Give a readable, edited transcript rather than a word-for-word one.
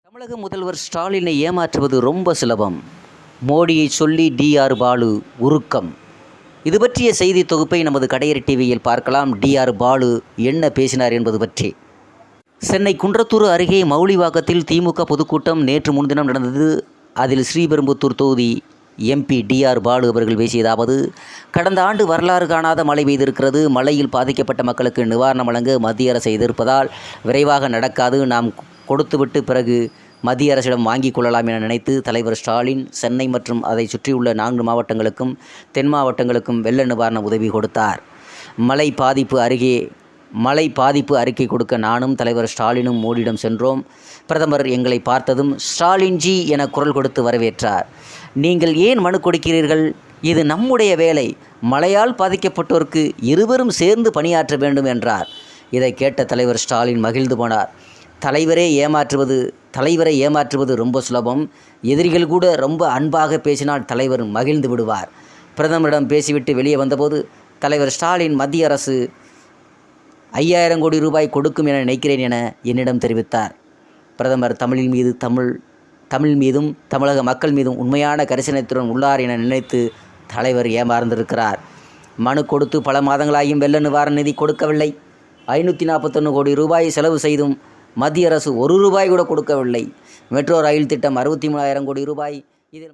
தமிழக முதல்வர் ஸ்டாலினை ஏமாற்றுவது ரொம்ப சுலபம். மோடியை சொல்லி டிஆர் பாலு உருக்கம். இது பற்றிய செய்தி தொகுப்பை நமது கடையரி டிவியில் பார்க்கலாம். டிஆர் பாலு என்ன பேசினார் என்பது பற்றி. சென்னை குன்றத்தூர் அருகே மௌலிவாக்கத்தில் திமுக பொதுக்கூட்டம் நேற்று முன்தினம் நடந்தது. அதில் ஸ்ரீபெரும்புத்தூர் தொகுதி எம்பி டிஆர் பாலு அவர்கள் பேசியதாவது: கடந்த ஆண்டு வரலாறு காணாத மழை பெய்திருக்கிறது. மழையில் பாதிக்கப்பட்ட மக்களுக்கு நிவாரணம் வழங்க மத்திய அரசு எதிர்ப்பதால் விரைவாக நடக்காது. நாம் கொடுத்துவிட்டு பிறகு மத்திய அரசிடம் வாங்கிக் கொள்ளலாம் என நினைத்து தலைவர் ஸ்டாலின் சென்னை மற்றும் அதை சுற்றியுள்ள 4 மாவட்டங்களுக்கும் தென் மாவட்டங்களுக்கும் வெள்ள நிவாரண உதவி கொடுத்தார். மழை பாதிப்பு அறிக்கை கொடுக்க நானும் தலைவர் ஸ்டாலினும் மோடியிடம் சென்றோம். பிரதமர் எங்களை பார்த்ததும் ஸ்டாலின்ஜி என குரல் கொடுத்து வரவேற்றார். நீங்கள் ஏன் மனு கொடுக்கிறீர்கள்? இது நம்முடைய வேலை. மழையால் பாதிக்கப்பட்டோருக்கு இருவரும் சேர்ந்து பணியாற்ற வேண்டும் என்றார். இதை கேட்ட தலைவர் ஸ்டாலின் மகிழ்ந்து போனார். தலைவரை ஏமாற்றுவது ரொம்ப சுலபம். எதிரிகள் கூட ரொம்ப அன்பாக பேசினால் தலைவர் மகிழ்ந்து விடுவார். பிரதமரிடம் பேசிவிட்டு வெளியே வந்தபோது தலைவர் ஸ்டாலின் மத்திய அரசு 5000 கோடி ரூபாய் கொடுக்கும் என நினைக்கிறேன் என என்னிடம் தெரிவித்தார். பிரதமர் தமிழ் மீதும் தமிழக மக்கள் மீதும் உண்மையான கரிசனத்துடன் உள்ளார் என நினைத்து தலைவர் ஏமாறந்திருக்கிறார். மனு கொடுத்து பல மாதங்களாயும் வெள்ள நிவாரண நிதி கொடுக்கவில்லை. 541 கோடி ரூபாய் செலவு செய்தும் மத்திய அரசு 1 ரூபாய் கூட கொடுக்கவில்லை. மெட்ரோ ரயில் திட்டம் 63000 கோடி ரூபாய். இதில்